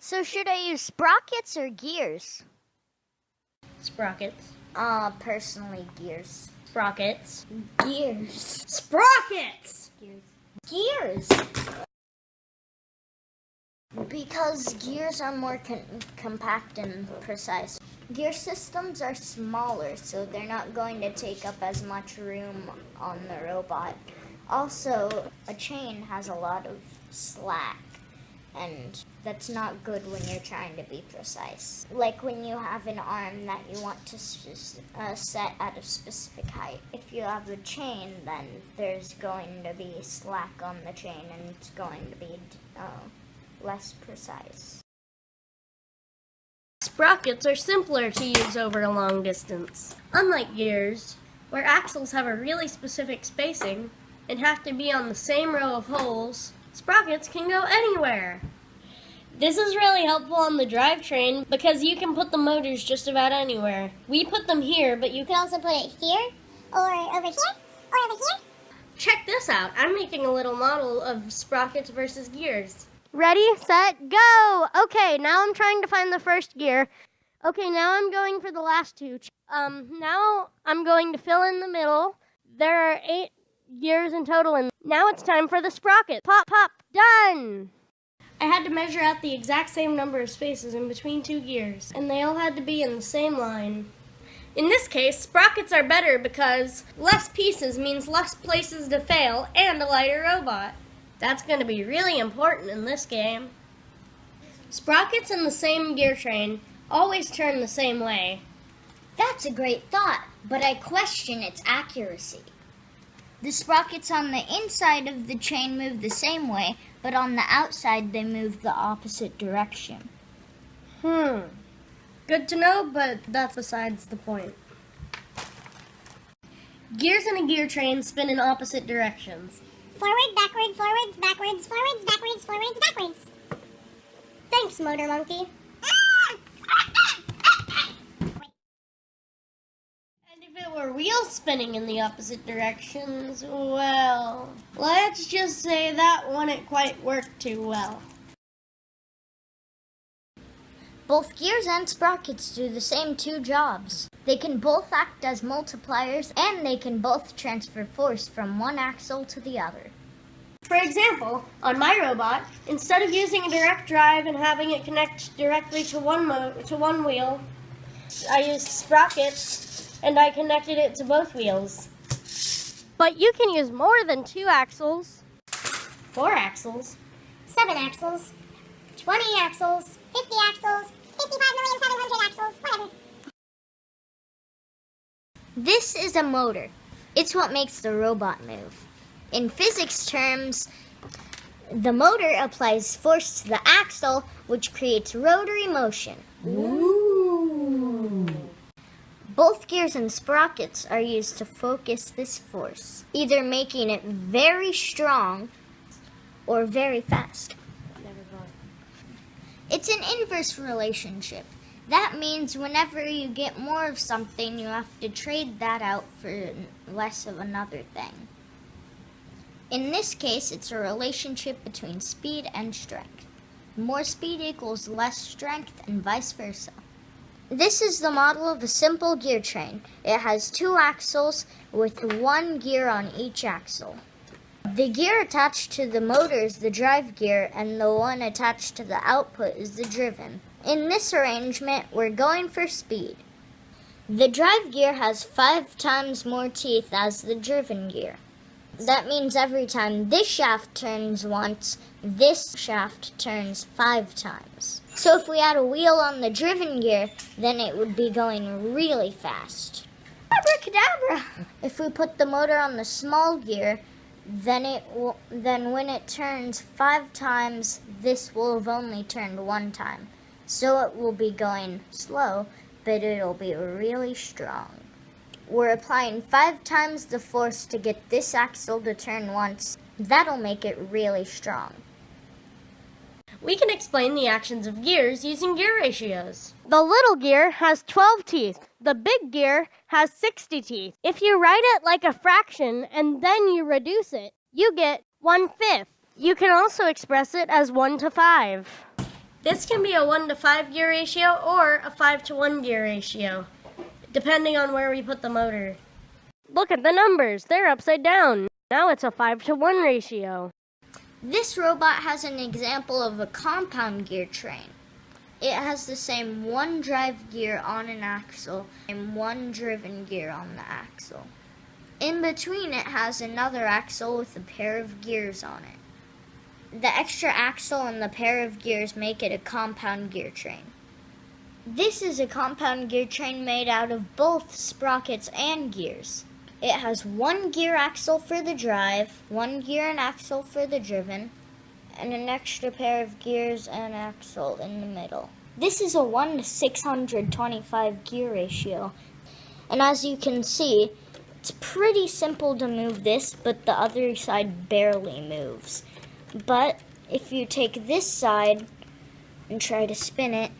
So should I use sprockets or gears? Sprockets. Personally, gears. Sprockets. Gears. Sprockets! Gears! Because gears are more compact and precise. Gear systems are smaller, so they're not going to take up as much room on the robot. Also, a chain has a lot of slack, and that's not good when you're trying to be precise. Like when you have an arm that you want to set at a specific height. If you have a chain, then there's going to be slack on the chain, and it's going to be less precise. Sprockets are simpler to use over a long distance. Unlike gears, where axles have a really specific spacing and have to be on the same row of holes, sprockets can go anywhere. This is really helpful on the drivetrain because you can put the motors just about anywhere. We put them here, but you can also put it here, or over here, or over here. Check this out. I'm making a little model of sprockets versus gears. Ready, set, go! Okay, now I'm trying to find the first gear. Okay, now I'm going for the last two. Now I'm going to fill in the middle. There are 8 gears in total, and now it's time for the sprocket. Pop, pop, done! I had to measure out the exact same number of spaces in between 2 gears, and they all had to be in the same line. In this case, sprockets are better because less pieces means less places to fail and a lighter robot. That's going to be really important in this game. Sprockets in the same gear train always turn the same way. That's a great thought, but I question its accuracy. The sprockets on the inside of the chain move the same way, but on the outside they move the opposite direction. Good to know, but that's besides the point. Gears in a gear train spin in opposite directions. Forward, backward, forwards, backwards, forwards, backwards, forwards, backwards. Thanks, Motor Monkey. And if it were wheels spinning in the opposite directions, well, let's just say that wouldn't quite work too well. Both gears and sprockets do the same 2 jobs. They can both act as multipliers, and they can both transfer force from one axle to the other. For example, on my robot, instead of using a direct drive and having it connect directly to one wheel, I used sprockets and I connected it to both wheels. But you can use more than 2 axles. 4 axles. 7 axles. 20 axles. 50 axles. 55,700,000 axles. Whatever. This is a motor. It's what makes the robot move. In physics terms, the motor applies force to the axle, which creates rotary motion. Ooh. Both gears and sprockets are used to focus this force, either making it very strong or very fast. It's an inverse relationship. That means whenever you get more of something, you have to trade that out for less of another thing. In this case, it's a relationship between speed and strength. More speed equals less strength and vice versa. This is the model of a simple gear train. It has 2 axles with 1 gear on each axle. The gear attached to the motor is the drive gear, and the one attached to the output is the driven. In this arrangement, we're going for speed. The drive gear has 5 times more teeth as the driven gear. That means every time this shaft turns once, this shaft turns 5 times. So if we had a wheel on the driven gear, then it would be going really fast. Abracadabra! If we put the motor on the small gear, then when it turns 5 times, this will have only turned 1 time. So it will be going slow, but it'll be really strong. We're applying 5 times the force to get this axle to turn once. That'll make it really strong. We can explain the actions of gears using gear ratios. The little gear has 12 teeth. The big gear has 60 teeth. If you write it like a fraction and then you reduce it, you get 1/5. You can also express it as 1 to 5. This can be a 1 to 5 gear ratio or a 5 to 1 gear ratio, depending on where we put the motor. Look at the numbers. They're upside down. Now it's a 5 to 1 ratio. This robot has an example of a compound gear train. It has the same one drive gear on an axle and one driven gear on the axle. In between, it has another axle with a pair of gears on it. The extra axle and the pair of gears make it a compound gear train. This is a compound gear train made out of both sprockets and gears. It has one gear axle for the drive, one gear and axle for the driven, and an extra pair of gears and axle in the middle. This is a 1 to 625 gear ratio, and as you can see, it's pretty simple to move this, but the other side barely moves. But if you take this side and try to spin it,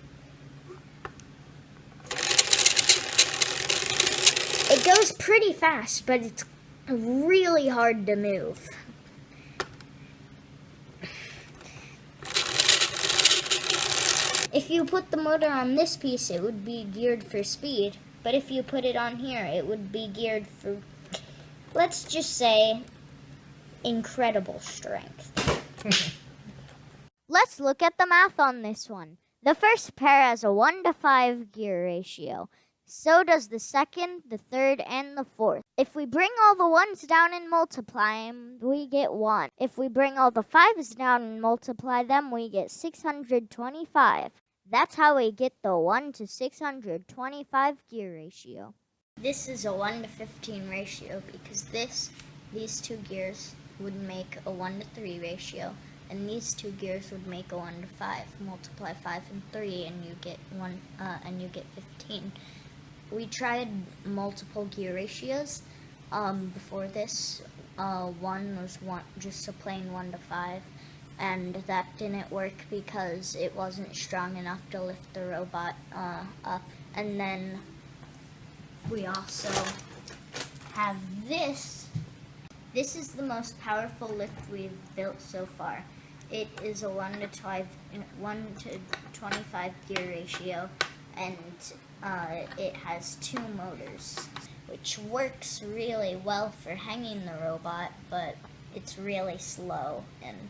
it goes pretty fast, but it's really hard to move. If you put the motor on this piece, it would be geared for speed. But if you put it on here, it would be geared for, let's just say, incredible strength. Let's look at the math on this one. The first pair has a 1 to 5 gear ratio. So does the second, the third, and the fourth. If we bring all the 1s down and multiply them, we get 1. If we bring all the 5s down and multiply them, we get 625. That's how we get the 1 to 625 gear ratio. This is a 1 to 15 ratio because these two gears would make a 1 to 3 ratio, and these two gears would make a 1 to 5. Multiply 5 and 3, and you get 15. We tried multiple gear ratios before this. One was just a plain 1 to 5, and that didn't work because it wasn't strong enough to lift the robot up. And then we also have this. This is the most powerful lift we've built so far. It is a 1 to 25 gear ratio, and it has 2 motors, which works really well for hanging the robot, but it's really slow, and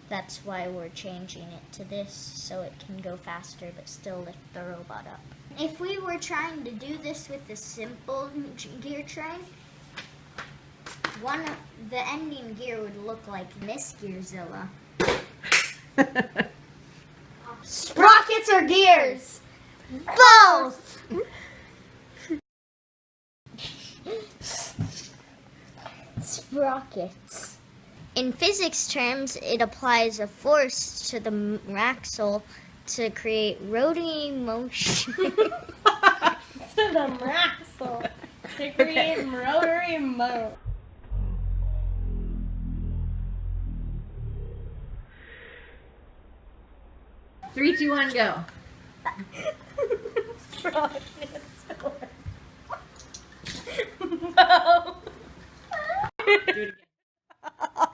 that's why we're changing it to this, so it can go faster but still lift the robot up. If we were trying to do this with a simple gear train, the ending gear would look like this Gearzilla. Sprockets or gears? Both! Sprockets. In physics terms, it applies a force to the axle to create rotary motion. To the axle to create rotary motion. 3, 2, 1, go. No. Do it again.